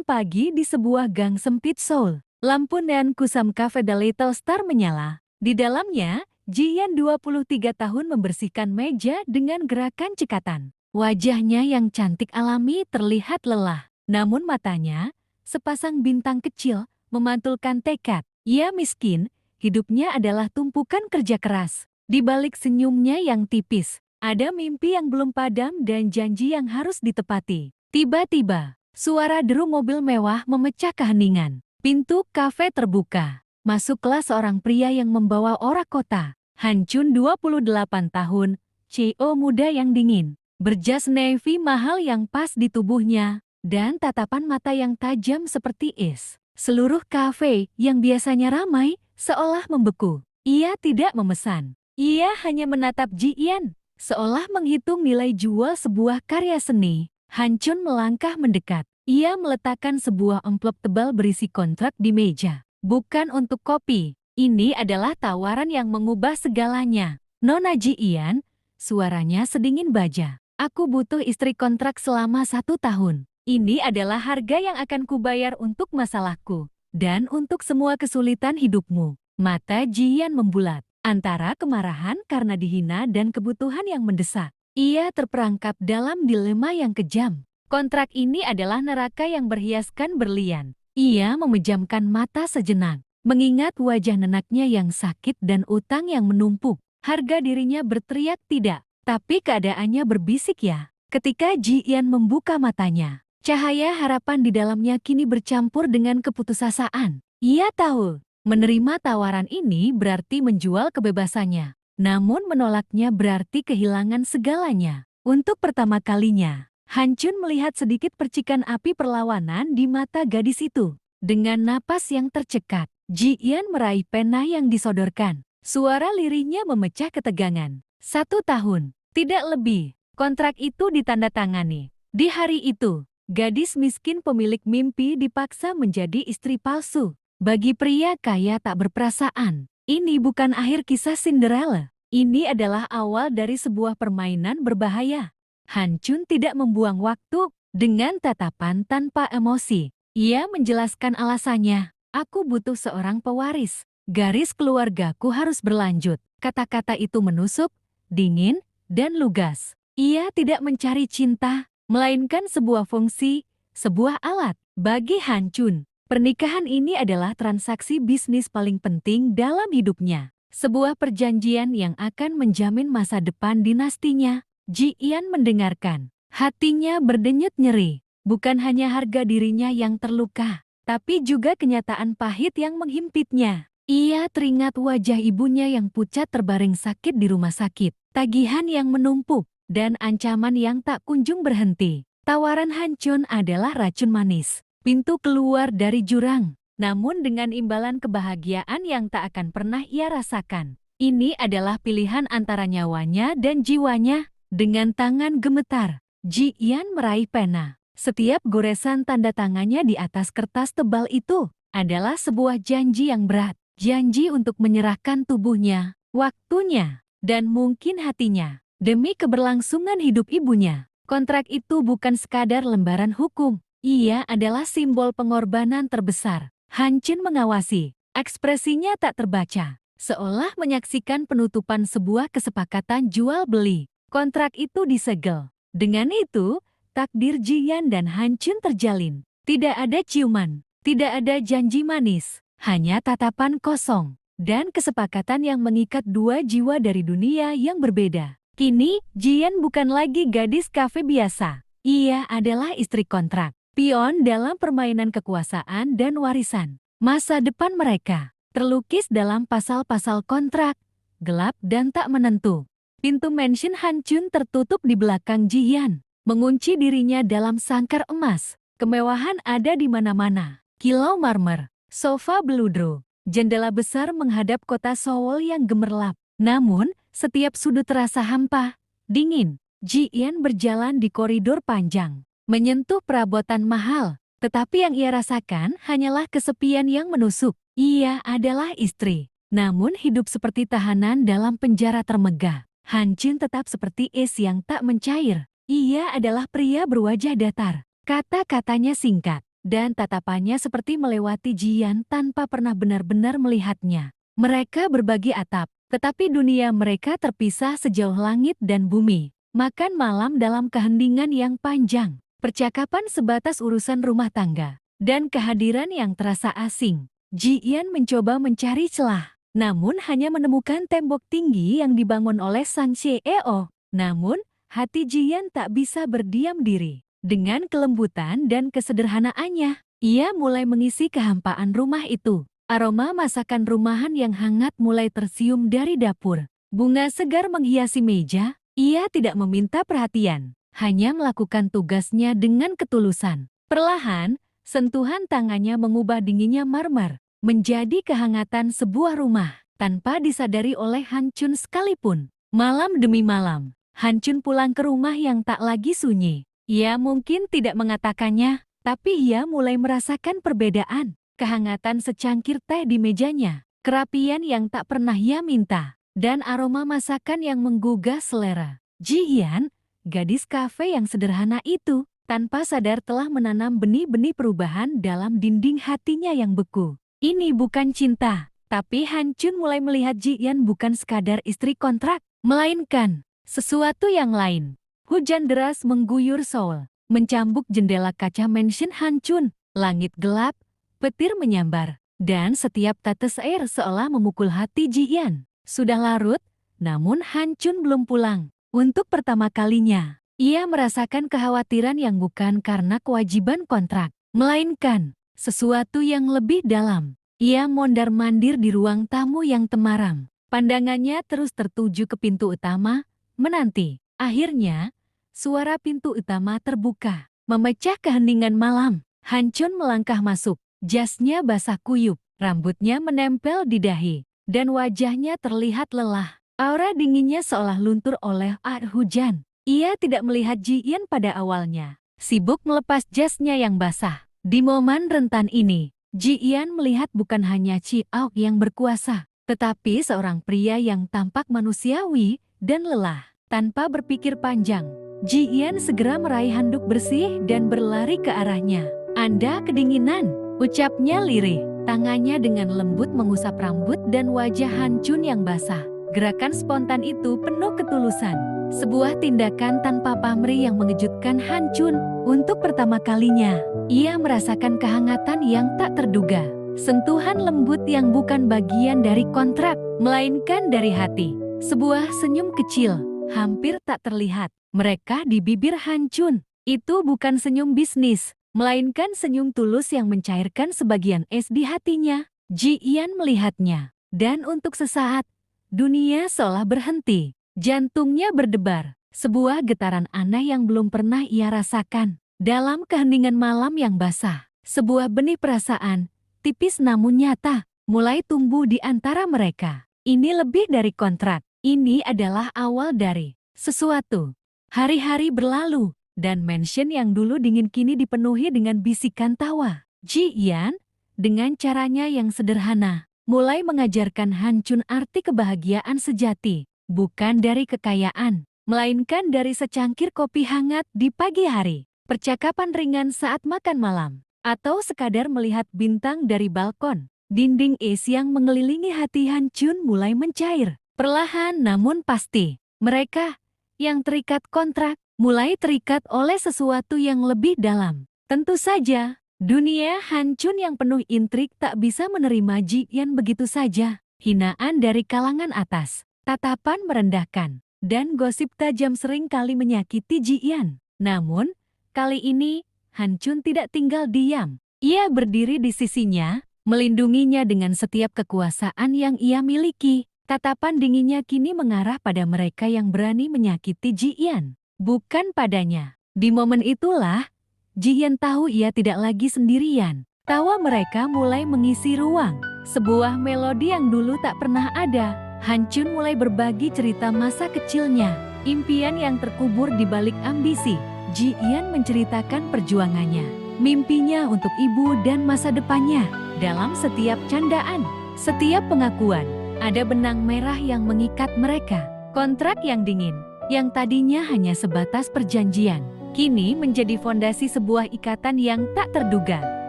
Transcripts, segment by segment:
pagi di sebuah gang sempit Seoul. Lampu neon kusam Cafe The Little Star menyala. Di dalamnya, Ji-Yan 23 tahun membersihkan meja dengan gerakan cekatan. Wajahnya yang cantik alami terlihat lelah. Namun matanya, sepasang bintang kecil, memantulkan tekad. Ia miskin, hidupnya adalah tumpukan kerja keras. Di balik senyumnya yang tipis, ada mimpi yang belum padam dan janji yang harus ditepati. Tiba-tiba, suara deru mobil mewah memecah keheningan. Pintu kafe terbuka. Masuklah seorang pria yang membawa orak kota. Han Chun 28 tahun, CEO muda yang dingin. Berjas navy mahal yang pas di tubuhnya, dan tatapan mata yang tajam seperti es. Seluruh kafe yang biasanya ramai, seolah membeku. Ia tidak memesan. Ia hanya menatap Ji-Yan, seolah menghitung nilai jual sebuah karya seni. Han Chun melangkah mendekat. Ia meletakkan sebuah amplop tebal berisi kontrak di meja. Bukan untuk kopi. Ini adalah tawaran yang mengubah segalanya. Nona Ji-Yan, suaranya sedingin baja. Aku butuh istri kontrak selama 1 tahun. Ini adalah harga yang akan kubayar untuk masalahku. Dan untuk semua kesulitan hidupmu. Mata Ji-Yan membulat. Antara kemarahan karena dihina dan kebutuhan yang mendesak. Ia terperangkap dalam dilema yang kejam. Kontrak ini adalah neraka yang berhiaskan berlian. Ia memejamkan mata sejenak, mengingat wajah nenaknya yang sakit dan utang yang menumpuk. Harga dirinya berteriak tidak, tapi keadaannya berbisik ya. Ketika Ji-Yan membuka matanya, cahaya harapan di dalamnya kini bercampur dengan keputusasaan. Ia tahu, menerima tawaran ini berarti menjual kebebasannya. Namun menolaknya berarti kehilangan segalanya. Untuk pertama kalinya, Han Chun melihat sedikit percikan api perlawanan di mata gadis itu. Dengan napas yang tercekat, Ji-Yan meraih pena yang disodorkan. Suara lirihnya memecah ketegangan. 1 tahun, tidak lebih. Kontrak itu ditandatangani. Di hari itu, gadis miskin pemilik mimpi dipaksa menjadi istri palsu. Bagi pria kaya tak berperasaan, ini bukan akhir kisah Cinderella. Ini adalah awal dari sebuah permainan berbahaya. Han Chun tidak membuang waktu. Dengan tatapan tanpa emosi, ia menjelaskan alasannya. Aku butuh seorang pewaris. Garis keluargaku harus berlanjut. Kata-kata itu menusuk, dingin, dan lugas. Ia tidak mencari cinta, melainkan sebuah fungsi, sebuah alat. Bagi Han Chun, pernikahan ini adalah transaksi bisnis paling penting dalam hidupnya. Sebuah perjanjian yang akan menjamin masa depan dinastinya. Ji-Yan mendengarkan. Hatinya berdenyut nyeri. Bukan hanya harga dirinya yang terluka, tapi juga kenyataan pahit yang menghimpitnya. Ia teringat wajah ibunya yang pucat terbaring sakit di rumah sakit. Tagihan yang menumpuk, dan ancaman yang tak kunjung berhenti. Tawaran Han Chun adalah racun manis. Pintu keluar dari jurang. Namun dengan imbalan kebahagiaan yang tak akan pernah ia rasakan. Ini adalah pilihan antara nyawanya dan jiwanya. Dengan tangan gemetar, Ji-Yan meraih pena. Setiap goresan tanda tangannya di atas kertas tebal itu adalah sebuah janji yang berat. Janji untuk menyerahkan tubuhnya, waktunya, dan mungkin hatinya. Demi keberlangsungan hidup ibunya. Kontrak itu bukan sekadar lembaran hukum. Ia adalah simbol pengorbanan terbesar. Han Chun mengawasi. Ekspresinya tak terbaca. Seolah menyaksikan penutupan sebuah kesepakatan jual-beli. Kontrak itu disegel. Dengan itu, takdir Ji-Yan dan Han Chun terjalin. Tidak ada ciuman, tidak ada janji manis, hanya tatapan kosong. Dan kesepakatan yang mengikat dua jiwa dari dunia yang berbeda. Kini, Ji-Yan bukan lagi gadis kafe biasa. Ia adalah istri kontrak. Pion dalam permainan kekuasaan dan warisan. Masa depan mereka terlukis dalam pasal-pasal kontrak, gelap dan tak menentu. Pintu mansion Han Chun tertutup di belakang Ji-Yan, mengunci dirinya dalam sangkar emas. Kemewahan ada di mana-mana. Kilau marmer, sofa beludru, jendela besar menghadap kota Seoul yang gemerlap. Namun, setiap sudut terasa hampa, dingin. Ji-Yan berjalan di koridor panjang, menyentuh perabotan mahal. Tetapi yang ia rasakan hanyalah kesepian yang menusuk. Ia adalah istri, namun hidup seperti tahanan dalam penjara termegah. Han Chun tetap seperti es yang tak mencair. Ia adalah pria berwajah datar. Kata-katanya singkat, dan tatapannya seperti melewati Jian tanpa pernah benar-benar melihatnya. Mereka berbagi atap, tetapi dunia mereka terpisah sejauh langit dan bumi. Makan malam dalam keheningan yang panjang, percakapan sebatas urusan rumah tangga, dan kehadiran yang terasa asing. Jian mencoba mencari celah, namun hanya menemukan tembok tinggi yang dibangun oleh sang CEO. Namun, hati Jian tak bisa berdiam diri. Dengan kelembutan dan kesederhanaannya, ia mulai mengisi kehampaan rumah itu. Aroma masakan rumahan yang hangat mulai tercium dari dapur. Bunga segar menghiasi meja. Ia tidak meminta perhatian, hanya melakukan tugasnya dengan ketulusan. Perlahan, sentuhan tangannya mengubah dinginnya marmer menjadi kehangatan sebuah rumah, tanpa disadari oleh Han Chun sekalipun. Malam demi malam, Han Chun pulang ke rumah yang tak lagi sunyi. Ia mungkin tidak mengatakannya, tapi ia mulai merasakan perbedaan. Kehangatan secangkir teh di mejanya, kerapian yang tak pernah ia minta, dan aroma masakan yang menggugah selera. Jian, gadis kafe yang sederhana itu, tanpa sadar telah menanam benih-benih perubahan dalam dinding hatinya yang beku. Ini bukan cinta, tapi Han Chun mulai melihat Jian bukan sekadar istri kontrak, melainkan sesuatu yang lain. Hujan deras mengguyur Seoul, mencambuk jendela kaca mansion Han Chun. Langit gelap, petir menyambar, dan setiap tetes air seolah memukul hati Jian. Sudah larut, namun Han Chun belum pulang. Untuk pertama kalinya, ia merasakan kekhawatiran yang bukan karena kewajiban kontrak, melainkan sesuatu yang lebih dalam. Ia mondar-mandir di ruang tamu yang temaram. Pandangannya terus tertuju ke pintu utama, menanti. Akhirnya, suara pintu utama terbuka, memecah keheningan malam. Han Chun melangkah masuk. Jasnya basah kuyup, rambutnya menempel di dahi, dan wajahnya terlihat lelah. Aura dinginnya seolah luntur oleh air hujan. Ia tidak melihat Jian pada awalnya, sibuk melepas jasnya yang basah. Di momen rentan ini, Jian melihat bukan hanya Chiao yang berkuasa, tetapi seorang pria yang tampak manusiawi dan lelah. Tanpa berpikir panjang, Jian segera meraih handuk bersih dan berlari ke arahnya. "Anda kedinginan," ucapnya lirih. Tangannya dengan lembut mengusap rambut dan wajah Han Chun yang basah. Gerakan spontan itu penuh ketulusan. Sebuah tindakan tanpa pamrih yang mengejutkan Han Chun. Untuk pertama kalinya, ia merasakan kehangatan yang tak terduga. Sentuhan lembut yang bukan bagian dari kontrak, melainkan dari hati. Sebuah senyum kecil, hampir tak terlihat, mereka di bibir Han Chun. Itu bukan senyum bisnis, melainkan senyum tulus yang mencairkan sebagian es di hatinya. Jian melihatnya, dan untuk sesaat, dunia seolah berhenti. Jantungnya berdebar, sebuah getaran aneh yang belum pernah ia rasakan. Dalam keheningan malam yang basah, sebuah benih perasaan, tipis namun nyata, mulai tumbuh di antara mereka. Ini lebih dari kontrak, ini adalah awal dari sesuatu. Hari-hari berlalu, dan mansion yang dulu dingin kini dipenuhi dengan bisikan tawa. Jian, dengan caranya yang sederhana, mulai mengajarkan Han Chun arti kebahagiaan sejati, bukan dari kekayaan, melainkan dari secangkir kopi hangat di pagi hari, percakapan ringan saat makan malam, atau sekadar melihat bintang dari balkon. Dinding es yang mengelilingi hati Han Chun mulai mencair. Perlahan namun pasti, mereka yang terikat kontrak, mulai terikat oleh sesuatu yang lebih dalam. Tentu saja, dunia Han Chun yang penuh intrik tak bisa menerima Jian begitu saja. Hinaan dari kalangan atas, tatapan merendahkan, dan gosip tajam sering kali menyakiti Jian. Namun, kali ini, Han Chun tidak tinggal diam. Ia berdiri di sisinya, melindunginya dengan setiap kekuasaan yang ia miliki. Tatapan dinginnya kini mengarah pada mereka yang berani menyakiti Jian, bukan padanya. Di momen itulah, Jian tahu ia tidak lagi sendirian. Tawa mereka mulai mengisi ruang, sebuah melodi yang dulu tak pernah ada. Han Chun mulai berbagi cerita masa kecilnya, impian yang terkubur di balik ambisi. Jian menceritakan perjuangannya, mimpinya untuk ibu dan masa depannya. Dalam setiap candaan, setiap pengakuan, ada benang merah yang mengikat mereka. Kontrak yang dingin, yang tadinya hanya sebatas perjanjian, kini menjadi fondasi sebuah ikatan yang tak terduga.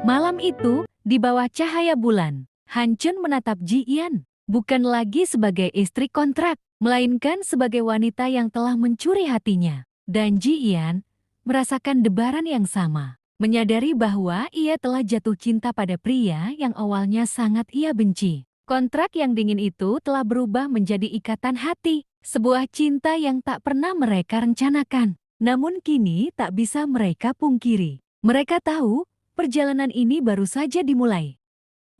Malam itu, di bawah cahaya bulan, Han Chun menatap Ji Yan, bukan lagi sebagai istri kontrak, melainkan sebagai wanita yang telah mencuri hatinya. Dan Ji Yan merasakan debaran yang sama, menyadari bahwa ia telah jatuh cinta pada pria yang awalnya sangat ia benci. Kontrak yang dingin itu telah berubah menjadi ikatan hati, sebuah cinta yang tak pernah mereka rencanakan. Namun kini tak bisa mereka pungkiri. Mereka tahu perjalanan ini baru saja dimulai.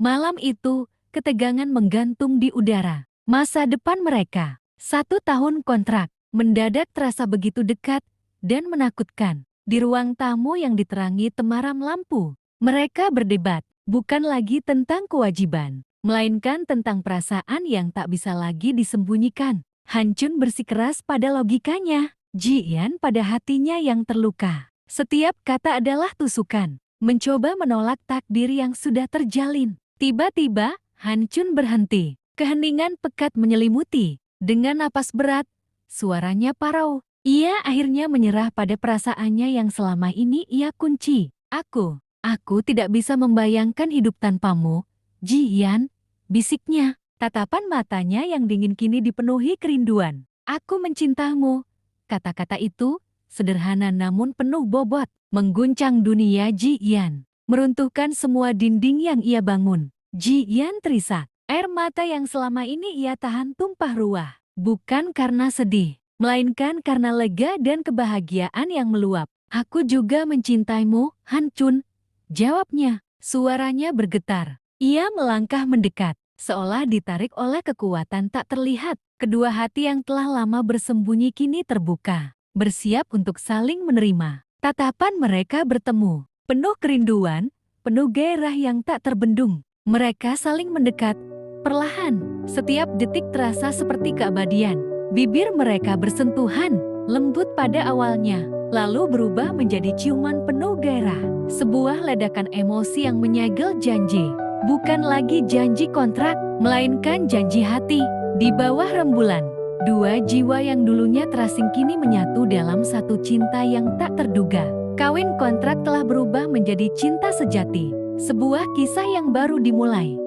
Malam itu, ketegangan menggantung di udara. Masa depan mereka, 1 tahun kontrak, mendadak terasa begitu dekat dan menakutkan. Di ruang tamu yang diterangi temaram lampu, mereka berdebat, bukan lagi tentang kewajiban, melainkan tentang perasaan yang tak bisa lagi disembunyikan. Han Chun bersikeras pada logikanya, Ji Yan pada hatinya yang terluka. Setiap kata adalah tusukan, mencoba menolak takdir yang sudah terjalin. Tiba-tiba, Han Chun berhenti. Keheningan pekat menyelimuti. Dengan napas berat, suaranya parau. Ia akhirnya menyerah pada perasaannya yang selama ini ia kunci. Aku tidak bisa membayangkan hidup tanpamu, Ji Yan, bisiknya. Tatapan matanya yang dingin kini dipenuhi kerinduan. Aku mencintamu. Kata-kata itu, sederhana namun penuh bobot, mengguncang dunia Ji Yan, meruntuhkan semua dinding yang ia bangun. Ji Yan terisak, air mata yang selama ini ia tahan tumpah ruah, bukan karena sedih, melainkan karena lega dan kebahagiaan yang meluap. Aku juga mencintaimu, Han Chun, jawabnya. Suaranya bergetar. Ia melangkah mendekat, seolah ditarik oleh kekuatan tak terlihat. Kedua hati yang telah lama bersembunyi kini terbuka, bersiap untuk saling menerima. Tatapan mereka bertemu, penuh kerinduan, penuh gairah yang tak terbendung. Mereka saling mendekat, perlahan. Setiap detik terasa seperti keabadian. Bibir mereka bersentuhan, lembut pada awalnya, lalu berubah menjadi ciuman penuh gairah. Sebuah ledakan emosi yang menyegel janji. Bukan lagi janji kontrak, melainkan janji hati. Di bawah rembulan, dua jiwa yang dulunya terasing kini menyatu dalam satu cinta yang tak terduga. Kawin kontrak telah berubah menjadi cinta sejati. Sebuah kisah yang baru dimulai.